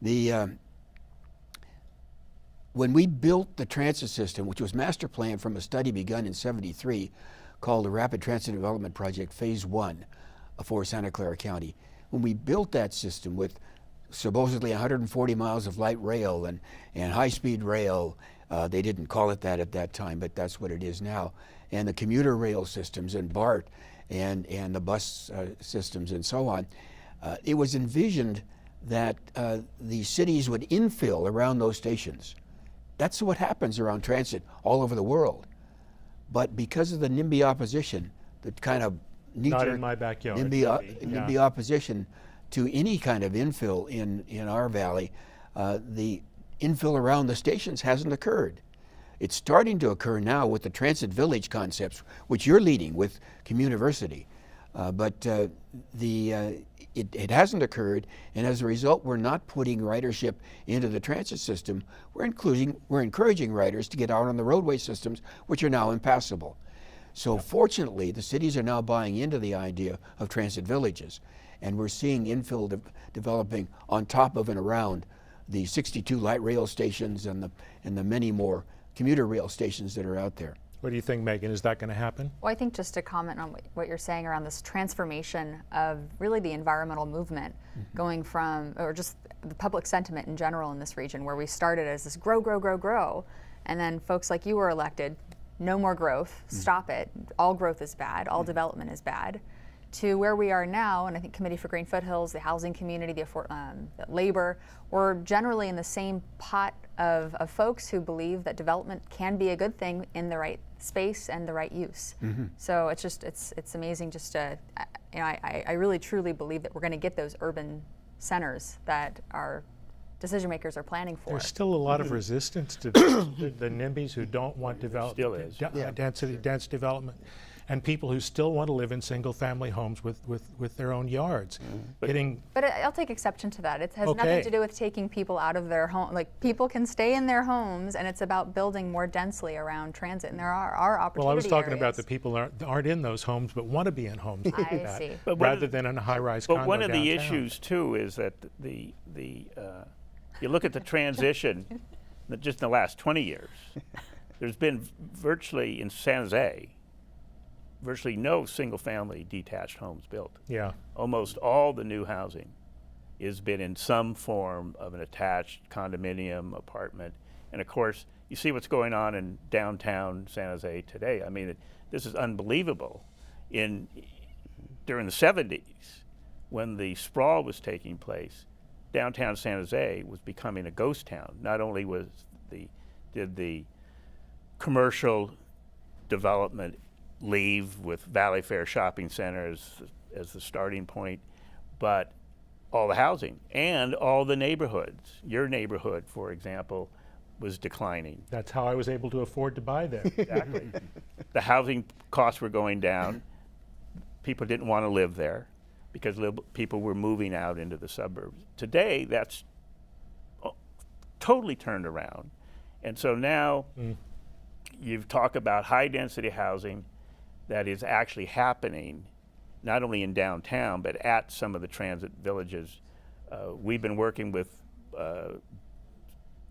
When we built the transit system, which was master planned from a study begun in '73 called the Rapid Transit Development Project Phase 1 for Santa Clara County, when we built that system with supposedly 140 miles of light rail and high-speed rail, they didn't call it that at that time, but that's what it is now, and the commuter rail systems and BART and the bus systems and so on, it was envisioned that the cities would infill around those stations. That's what happens around transit all over the world. But because of the NIMBY opposition, the kind of Not in my backyard. NIMBY opposition to any kind of infill in our valley, the infill around the stations hasn't occurred. It's starting to occur now with the transit village concepts, which you're leading with Communiversity. But it hasn't occurred, and as a result, we're not putting ridership into the transit system. We're encouraging riders to get out on the roadway systems, which are now impassable. So fortunately, the cities are now buying into the idea of transit villages, and we're seeing infill developing on top of and around the 62 light rail stations and the many more commuter rail stations that are out there. What do you think, Megan? Is that going to happen? Well, I think just to comment on what you're saying around this transformation of really the environmental movement going from, or just the public sentiment in general in this region, where we started as this grow, grow, grow, grow, and then folks like you were elected, no more growth, stop it, all growth is bad, all development is bad, to where we are now, and I think Committee for Green Foothills, the housing community, the labor, we're generally in the same pot of folks who believe that development can be a good thing in the right space and the right use. So it's amazing just to, I really truly believe that we're going to get those urban centers that our decision makers are planning for. There's still a lot of resistance to the NIMBYs who don't want Still is. dense development, and people who still want to live in single-family homes with their own yards. But I'll take exception to that. It has nothing to do with taking people out of their home. Like, people can stay in their homes, and it's about building more densely around transit. And there are opportunity Well, I was talking areas. about the people that aren't in those homes but want to be in homes like I that, see. But rather than in a high-rise condo But one of the downtown. issues too is that you look at the transition just in the last 20 years. There's been virtually in San Jose, virtually no single-family detached homes built. Yeah. Almost all the new housing has been in some form of an attached condominium apartment, And of course, you see what's going on in downtown San Jose today. I mean, this is unbelievable. During the 70s, when the sprawl was taking place, downtown San Jose was becoming a ghost town. Not only did the commercial development leave with Valley Fair Shopping Center as the starting point, but all the housing and all the neighborhoods. Your neighborhood, for example, was declining. That's how I was able to afford to buy there. Exactly. The housing costs were going down. People didn't want to live there because people were moving out into the suburbs. Today, that's totally turned around. And so now you've talked about high density housing that is actually happening not only in downtown, but at some of the transit villages. We've been working with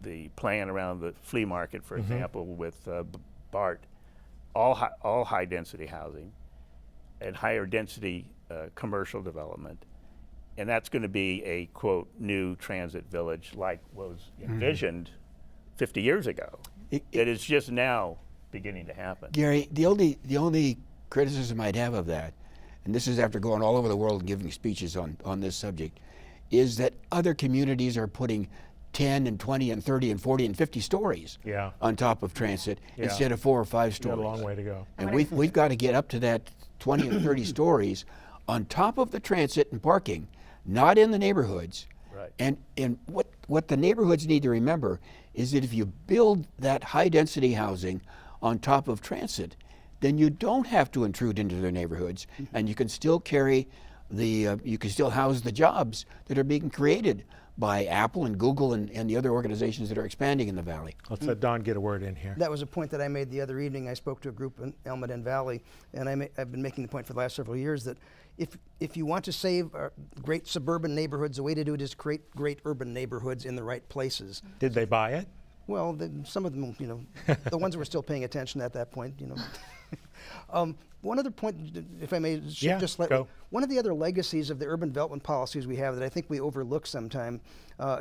the plan around the flea market, for example, with BART, all high density housing and higher density commercial development. And that's going to be a, quote, new transit village like was envisioned 50 years ago. It is just now beginning to happen. Gary, the only criticism I'd have of that, and this is after going all over the world and giving speeches on this subject, is that other communities are putting 10 and 20 and 30 and 40 and 50 stories on top of transit instead of 4 or 5 stories. Got a long way to go. And we've got to get up to that 20 and 30 stories on top of the transit and parking, not in the neighborhoods. Right. And what the neighborhoods need to remember is that if you build that high density housing on top of transit, then you don't have to intrude into their neighborhoods, and you can still carry you can still house the jobs that are being created by Apple and Google and the other organizations that are expanding in the valley. Let's let Don get a word in here. That was a point that I made the other evening. I spoke to a group in Almaden Valley, and I've been making the point for the last several years that if you want to save our great suburban neighborhoods, the way to do it is create great urban neighborhoods in the right places. Did they buy it? Well, some of them, the ones that were still paying attention at that point, One other point, if I may shift just slightly. Go. One of the other legacies of the urban development policies we have that I think we overlook sometime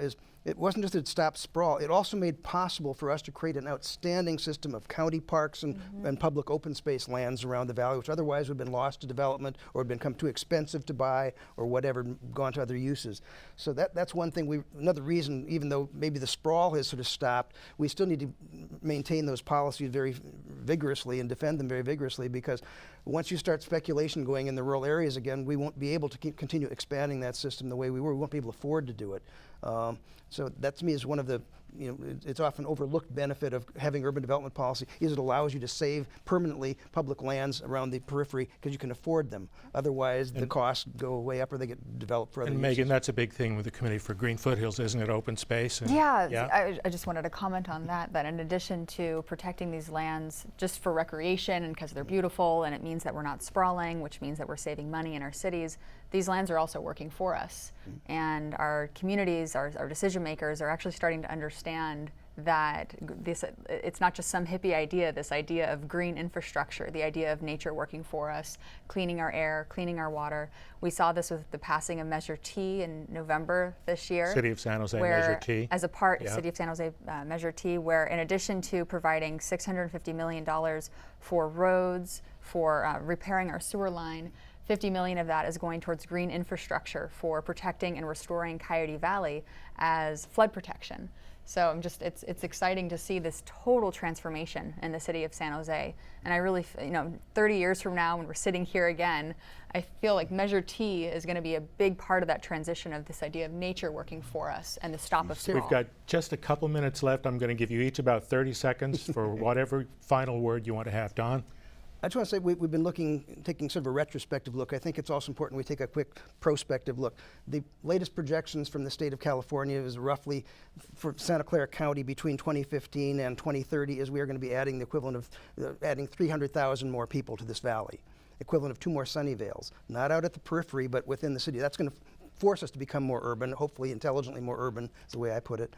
is it wasn't just that it stopped sprawl, it also made possible for us to create an outstanding system of county parks and public open space lands around the valley, which otherwise would have been lost to development or had become too expensive to buy or whatever, gone to other uses. So that's one thing, another reason, even though maybe the sprawl has sort of stopped, we still need to maintain those policies very vigorously and defend them very vigorously, because once you start speculation going in the rural areas again, we won't be able to continue expanding that system the way we were. We won't be able to afford to do it. So that to me is one of the, it's often overlooked benefit of having urban development policy is it allows you to save permanently public lands around the periphery because you can afford them. Otherwise, the costs go way up or they get developed for other uses. Megan, that's a big thing with the Committee for Green Foothills, isn't it? Open space. I just wanted to comment on that in addition to protecting these lands just for recreation and because they're beautiful and it means that we're not sprawling, which means that we're saving money in our cities, these lands are also working for us. And our communities, our decision makers are actually starting to understand that it's not just some hippie idea, this idea of green infrastructure, the idea of nature working for us, cleaning our air, cleaning our water. We saw this with the passing of Measure T in November this year. City of San Jose where, Measure T. As a part, City of San Jose Measure T, where in addition to providing $650 million for roads, for repairing our sewer line, $50 million of that is going towards green infrastructure for protecting and restoring Coyote Valley as flood protection. So it's exciting to see this total transformation in the city of San Jose. And I really, 30 years from now when we're sitting here again, I feel like Measure T is going to be a big part of that transition of this idea of nature working for us and the stop of sprawl. We've got just a couple minutes left. I'm going to give you each about 30 seconds for whatever final word you want to have. Don? I just want to say we've been taking sort of a retrospective look. I think it's also important we take a quick prospective look. The latest projections from the state of California is roughly for Santa Clara County between 2015 and 2030 is we are going to be adding the equivalent of adding 300,000 more people to this valley, equivalent of 2 more Sunnyvales, not out at the periphery, but within the city. That's going to force us to become more urban, hopefully intelligently more urban is the way I put it.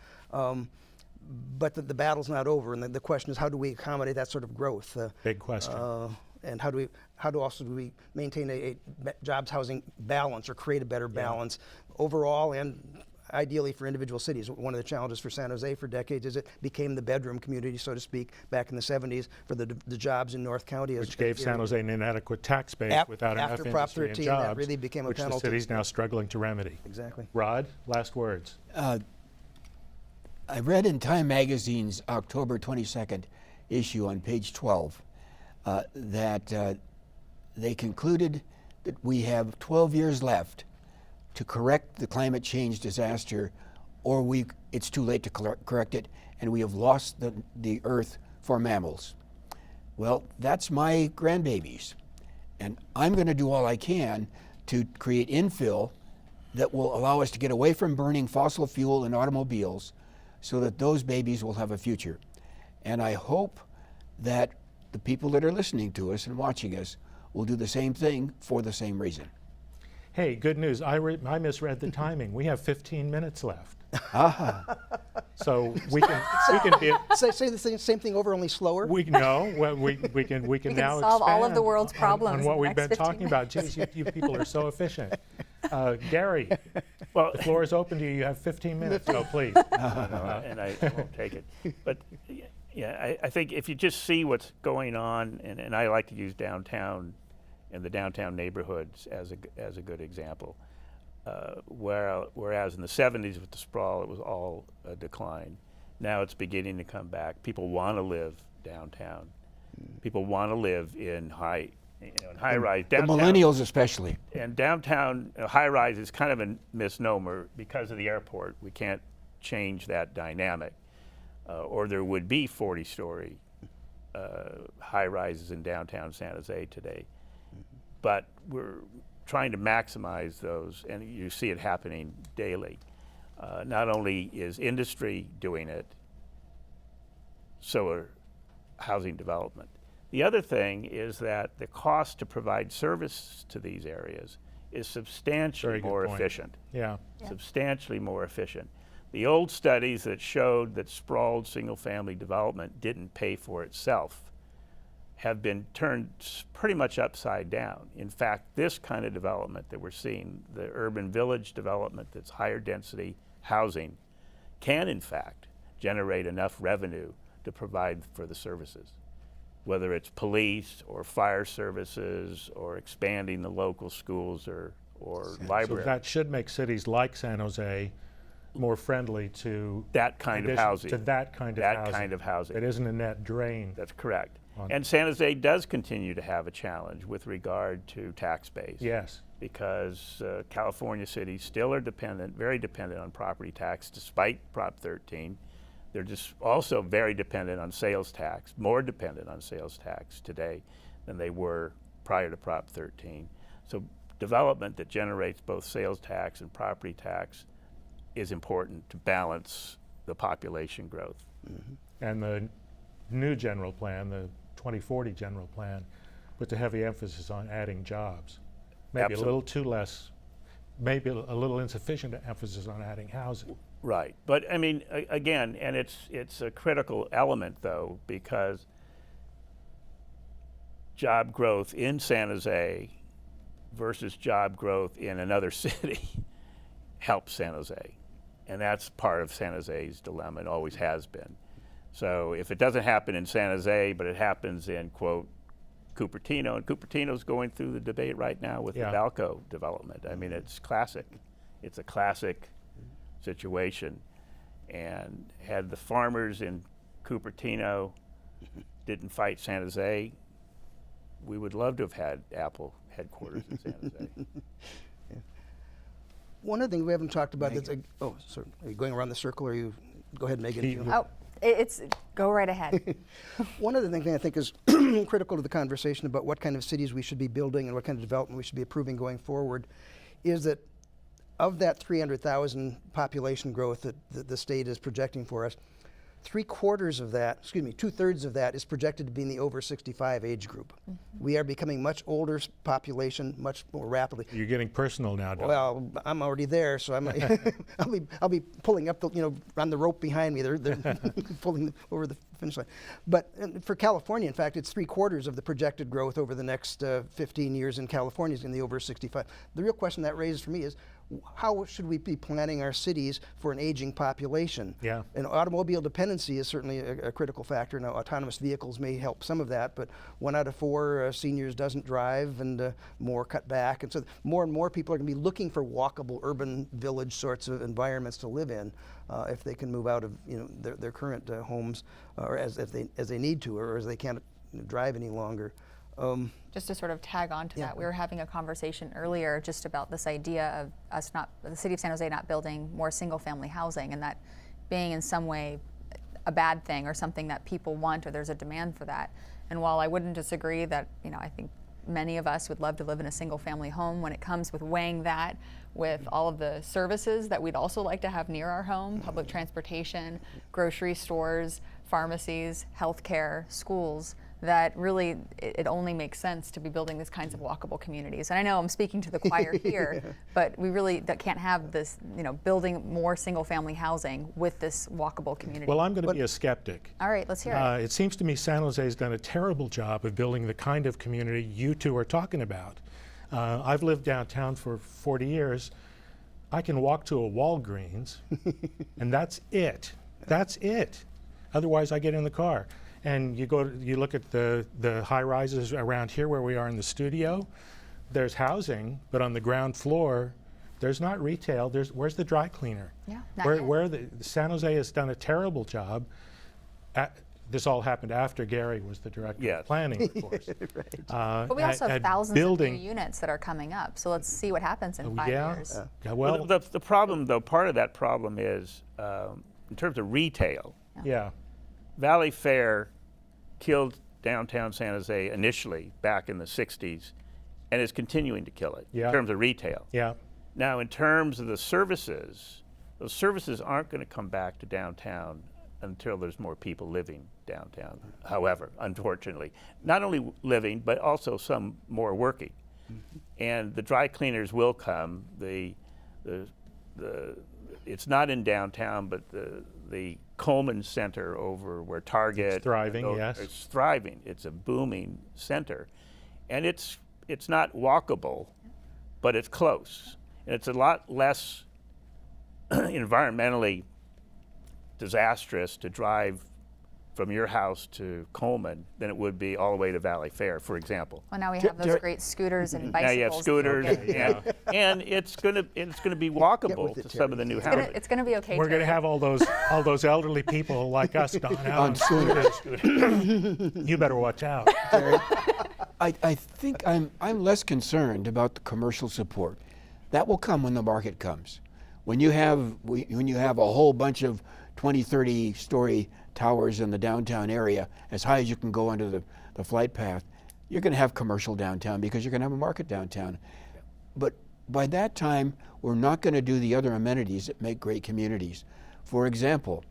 But the battle's not over, and the question is how do we accommodate that sort of growth? Big question. And how do we maintain a jobs housing balance or create a better balance overall? And ideally for individual cities. One of the challenges for San Jose for decades is it became the bedroom community, so to speak, back in the 70s for the jobs in North County. Which gave San Jose an inadedequate tax base without enough after Prop industry and 13, jobs, that really became a which penalty. the city's now struggling to remedy. Exactly. Rod, last words. I read in Time Magazine's October 22nd issue on page 12 that they concluded that we have 12 years left to correct the climate change disaster, or it's too late to correct it, and we have lost the earth for mammals. Well, that's my grandbabies, and I'm going to do all I can to create infill that will allow us to get away from burning fossil fuel in automobiles so that those babies will have a future. And I hope that the people that are listening to us and watching us will do the same thing for the same reason. Hey, good news. I misread the timing. We have 15 minutes left. So we can be. Say the same thing over, only slower. We can now solve all of expand the world's problems on what in the we've next been 15 talking about. Geez, you people are so efficient. Gary, Well, the floor is open to you. You have 15 minutes. So please. and I won't take it. But yeah, I think if you just see what's going on, and I like to use downtown and the downtown neighborhoods as a good example. Whereas in the 70s with the sprawl, it was all a decline. Now it's beginning to come back. People want to live downtown. People want to live in high rise. The millennials especially. And downtown high rise is kind of a misnomer because of the airport. We can't change that dynamic, or there would be 40-story high rises in downtown San Jose today. But we're trying to maximize those, and you see it happening daily. Not only is industry doing it, so are housing development. The other thing is that the cost to provide service to these areas is substantially Very good more point. efficient. Yeah. Substantially more efficient. The old studies that showed that sprawled single-family development didn't pay for itself have been turned pretty much upside down. In fact, this kind of development that we're seeing, the urban village development that's higher density housing, can in fact generate enough revenue to provide for the services, whether it's police or fire services or expanding the local schools or libraries. So that should make cities like San Jose more friendly to that kind of housing. To that kind of housing. It isn't a net drain. That's correct. And San Jose does continue to have a challenge with regard to tax base. Yes. Because California cities still are very dependent on property tax despite Prop 13. They're just also very dependent on sales tax, more dependent on sales tax today than they were prior to Prop 13. So development that generates both sales tax and property tax is important to balance the population growth. Mm-hmm. And the new general plan, the 2040 general plan, puts a heavy emphasis on adding jobs. Maybe Absolutely. a little too less, maybe a little insufficient emphasis on adding housing. Right, but I mean, again, and it's a critical element though, because job growth in San Jose versus job growth in another city helps San Jose. And that's part of San Jose's dilemma, and always has been. So if it doesn't happen in San Jose, but it happens in, quote, Cupertino, and Cupertino's going through the debate right now with the Valco development. I mean, it's classic. It's a classic situation. And had the farmers in Cupertino didn't fight San Jose, we would love to have had Apple headquarters in San Jose. One other thing we haven't talked about that's, oh, sorry, are you going around the circle, or you, go ahead, Megan. Go right ahead. One other thing I think is critical to the conversation about what kind of cities we should be building and what kind of development we should be approving going forward is that of that 300,000 population growth that the state is projecting for us, 2/3 of that is projected to be in the over 65 age group. Mm-hmm. We are becoming much older population, much more rapidly. You're getting personal now, Doug. Well, I'm already there, so I'll be pulling up on the rope behind me. They're pulling over the finish line. But for California, in fact, it's 3/4 of the projected growth over the next 15 years in California is in the over 65. The real question that raises for me is, how should we be planning our cities for an aging population? Yeah. And automobile dependency is certainly a critical factor. Now, autonomous vehicles may help some of that, but 1 out of 4 seniors doesn't drive, and more cut back. And so more and more people are going to be looking for walkable urban village sorts of environments to live in if they can move out of their current homes, or as they need to, or as they can't drive any longer. Just to sort of tag on to that, we were having a conversation earlier just about this idea of the city of San Jose not building more single-family housing, and that being in some way a bad thing or something that people want, or there's a demand for that. And while I wouldn't disagree that, I think many of us would love to live in a single-family home, when it comes with weighing that with all of the services that we'd also like to have near our home, public transportation, grocery stores, pharmacies, healthcare, schools, that really it only makes sense to be building these kinds of walkable communities. And I know I'm speaking to the choir here, but we really can't have this, building more single-family housing with this walkable community. Well, I'm going to be a skeptic. All right, let's hear it. It seems to me San Jose has done a terrible job of building the kind of community you two are talking about. I've lived downtown for 40 years. I can walk to a Walgreens, and that's it. That's it. Otherwise, I get in the car. And you look at the high rises around here where we are in the studio. There's housing, but on the ground floor, there's not retail. Where's the dry cleaner? Yeah, Where San Jose has done a terrible job. This all happened after Gary was the director of planning, of course. Right. But we also have thousands of new units that are coming up. So let's see what happens in 5 years. Yeah, well, the problem, though, part of that problem is in terms of retail. Yeah. Valley Fair killed downtown San Jose initially back in the 60s, and is continuing to kill it in terms of retail. Yeah. Now, in terms of the services, those services aren't going to come back to downtown until there's more people living downtown. However, unfortunately, not only living, but also some more working. And the dry cleaners will come. It's not in downtown, but the Coleman Center over where Target. It's thriving, yes. It's thriving. It's a booming center. And it's not walkable, but it's close. And it's a lot less environmentally disastrous to drive from your house to Coleman than it would be all the way to Valley Fair, for example. Well, now we have those great scooters and bicycles. Now you have scooters, and it's going to be walkable to some of the new housing. It's going to be okay. We're going to have all those elderly people like us, Don, out on scooters. You better watch out. I think I'm less concerned about the commercial support. That will come when the market comes. When you have a whole bunch of 20, 30-story towers in the downtown area, as high as you can go under the flight path, you're going to have commercial downtown because you're going to have a market downtown. But by that time, we're not going to do the other amenities that make great communities. For example,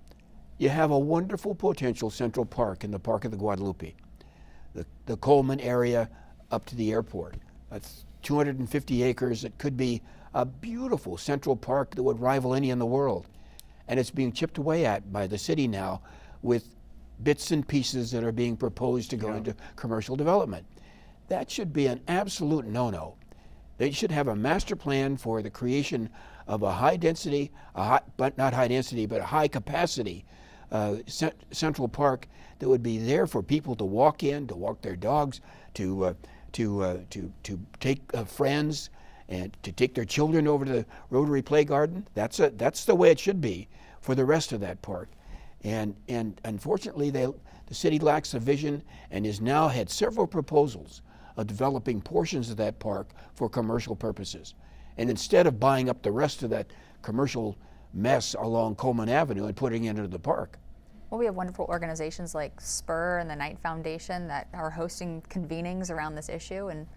you have a wonderful potential Central Park in the Park of the Guadalupe, the Coleman area up to the airport. That's 250 acres. It could be a beautiful Central Park that would rival any in the world. And it's being chipped away at by the city now with bits and pieces that are being proposed to go into commercial development. That should be an absolute no-no. They should have a master plan for the creation of a high density, but not high density, but a high capacity Central Park that would be there for people to walk in, to walk their dogs, to take friends, and to take their children over to the Rotary Play Garden. That's the way it should be for the rest of that park. And unfortunately, the city lacks a vision and has now had several proposals of developing portions of that park for commercial purposes. And instead of buying up the rest of that commercial mess along Coleman Avenue and putting it into the park. Well, we have wonderful organizations like Spur and the Knight Foundation that are hosting convenings around this issue, and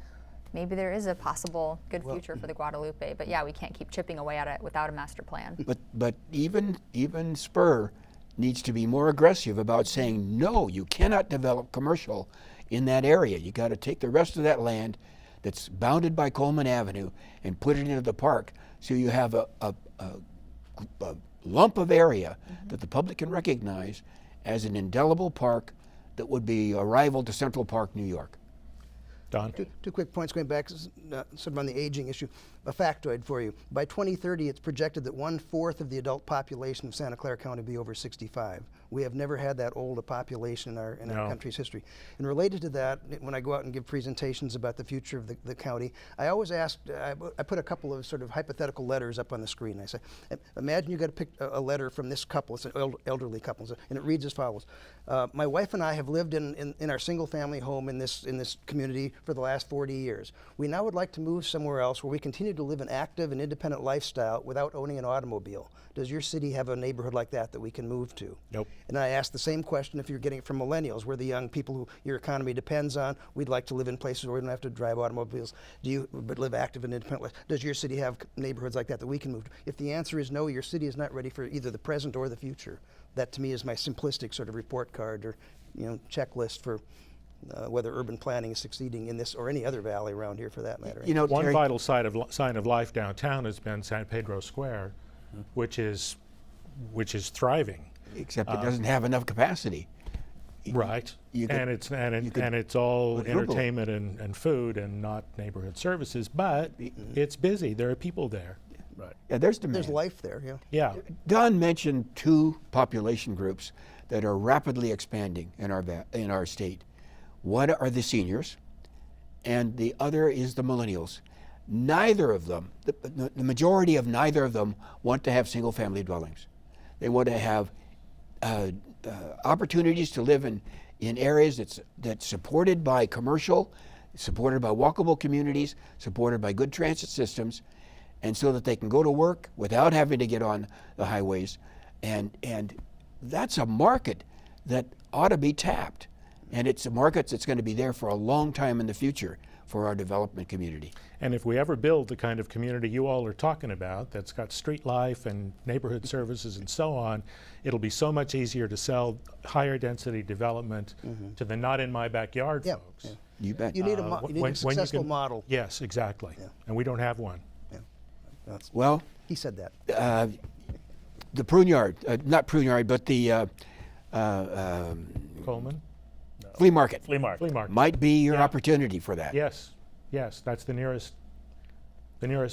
maybe there is a possible good future for the Guadalupe. But yeah, we can't keep chipping away at it without a master plan. But even Spur needs to be more aggressive about saying, no, you cannot develop commercial in that area. You got to take the rest of that land that's bounded by Coleman Avenue and put it into the park, so you have a lump of area that the public can recognize as an indelible park that would be a rival to Central Park, New York. Don? Two quick points going back sort of on the aging issue. A factoid for you. By 2030, it's projected that 1/4 of the adult population of Santa Clara County will be over 65. We have never had that old a population in our No. country's history. And related to that, when I go out and give presentations about the future of the county, I always ask, I put a couple of sort of hypothetical letters up on the screen. I say, imagine you got to pick a letter from this couple, it's an elderly couple, and it reads as follows. My wife and I have lived in our single family home in this community for the last 40 years. We now would like to move somewhere else where we continue to live an active and independent lifestyle without owning an automobile. Does your city have a neighborhood like that we can move to? Nope. And I ask the same question if you're getting it from millennials, where the young people who your economy depends on, we'd like to live in places where we don't have to drive automobiles, but live active and independent. Does your city have neighborhoods like that we can move to? If the answer is no, your city is not ready for either the present or the future. That to me is my simplistic sort of report card or checklist for whether urban planning is succeeding in this or any other valley around here for that matter. You know, One Terry, vital sign of life downtown has been San Pedro Square, which is thriving. except it doesn't have enough capacity. Right. You could- And it's could and it's all quadruple it. entertainment and food and not neighborhood services, but it's busy. There are people there. Right. Yeah, there's demand. There's life there, yeah. Yeah. Don mentioned two population groups that are rapidly expanding in our state. One are the seniors, and the other is the millennials. Neither of them, the majority of neither of them, want to have single-family dwellings. They want to have opportunities to live in areas that's supported by commercial, supported by walkable communities, supported by good transit systems, and so that they can go to work without having to get on the highways. And that's a market that ought to be tapped. And it's a market that's going to be there for a long time in the future for our development community. And if we ever build the kind of community you all are talking about, that's got street life and neighborhood services and so on, it'll be so much easier to sell higher density development to the not in my backyard Yeah, folks. yeah. You bet. You need When- a when you successful can- model. Yes, exactly. Yeah. And we don't have one. Well, He said that. the prune yard, not prune yard, but the Coleman? flea market Flea market. Flea market. might be your Yeah. opportunity for that. Yes, yes, that's the nearest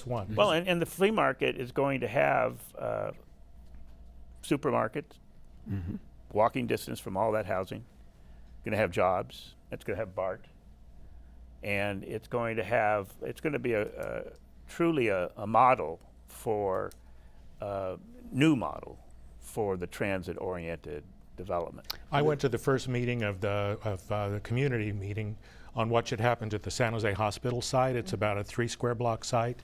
one. Well, and the flea market is going to have supermarkets, walking distance from all that housing. Going to have jobs. It's going to have BART, and it's going to be truly a model for new model for the transit-oriented development. I went to the first meeting of the community meeting on what should happen to the San Jose Hospital site. It's about a 3 square block site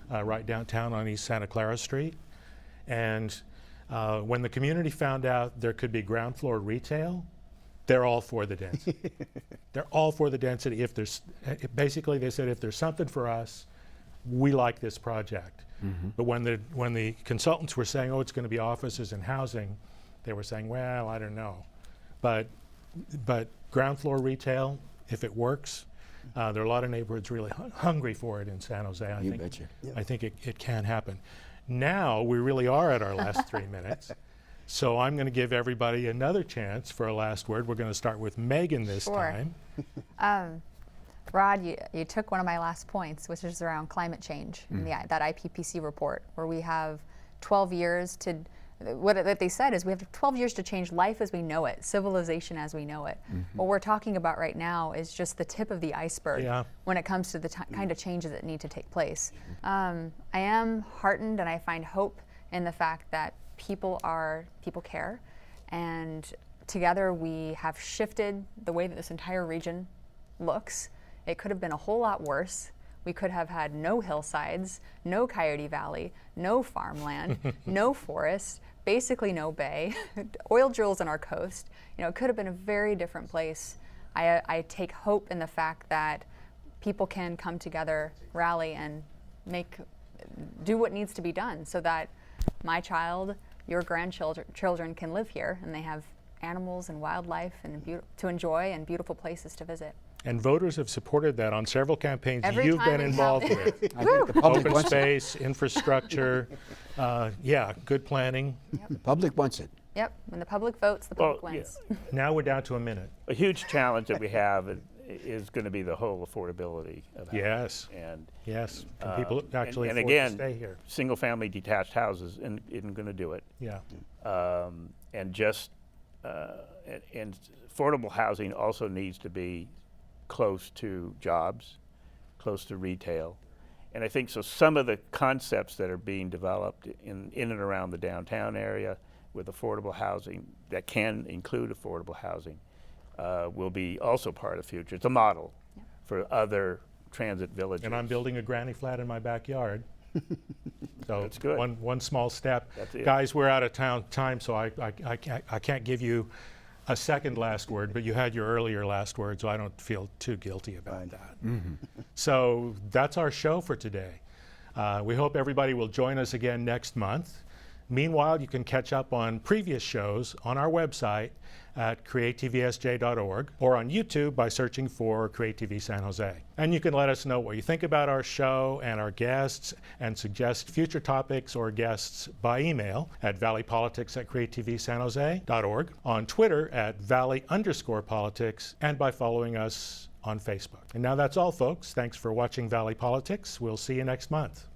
right downtown on East Santa Clara Street. And when the community found out there could be ground floor retail, they're all for the density. They're all for the density. Basically they said, if there's something for us, we like this project. But when the consultants were saying, oh, it's going to be offices and housing, they were saying, well, I don't know. But ground floor retail, if it works, there are a lot of neighborhoods really hungry for it in San Jose. I think it can happen. Now we really are at our last 3 minutes. So I'm going to give everybody another chance for a last word. We're going to start with Megan this Sure. time. Rod, you took one of my last points, which is around climate change in that IPCC report, where we have 12 years to, what they said is we have 12 years to change life as we know it, civilization as we know it. What we're talking about right now is just the tip of the iceberg when it comes to the kind of changes that need to take place. I am heartened and I find hope in the fact that people care, and together we have shifted the way that this entire region looks. It could have been a whole lot worse. We could have had no hillsides, no Coyote Valley, no farmland, no forest, basically no bay, oil drills on our coast. It could have been a very different place. I take hope in the fact that people can come together, rally, and do what needs to be done so that my child, your grandchildren can live here and they have animals and wildlife and to enjoy and beautiful places to visit. And voters have supported that on several campaigns Every you've time been we involved have- with. I think the public Open wants it. space, infrastructure, good planning. The public wants it. Yep, when the public votes, the public wins. Now we're down to a minute. A huge challenge that we have is going to be the whole affordability of housing. Yes. And Yes. Can people actually and afford again, to stay here? single-family detached houses isn't going to do it. Yeah. And just and affordable housing also needs to be close to jobs, close to retail. And I think so some of the concepts that are being developed in and around the downtown area with affordable housing that can include affordable housing will be also part of the future. It's a model for other transit villages. And I'm building a granny flat in my backyard. So That's good. One small step. That's it. Guys, we're out of time, so I can't give you a second last word, but you had your earlier last word, so I don't feel too guilty about that. So that's our show for today. We hope everybody will join us again next month. Meanwhile, you can catch up on previous shows on our website at creatvsj.org or on YouTube by searching for CreaTV San Jose. And you can let us know what you think about our show and our guests and suggest future topics or guests by email at valleypolitics@creatvsanjose.org, on Twitter at valley_politics, and by following us on Facebook. And now that's all, folks. Thanks for watching Valley Politics. We'll see you next month.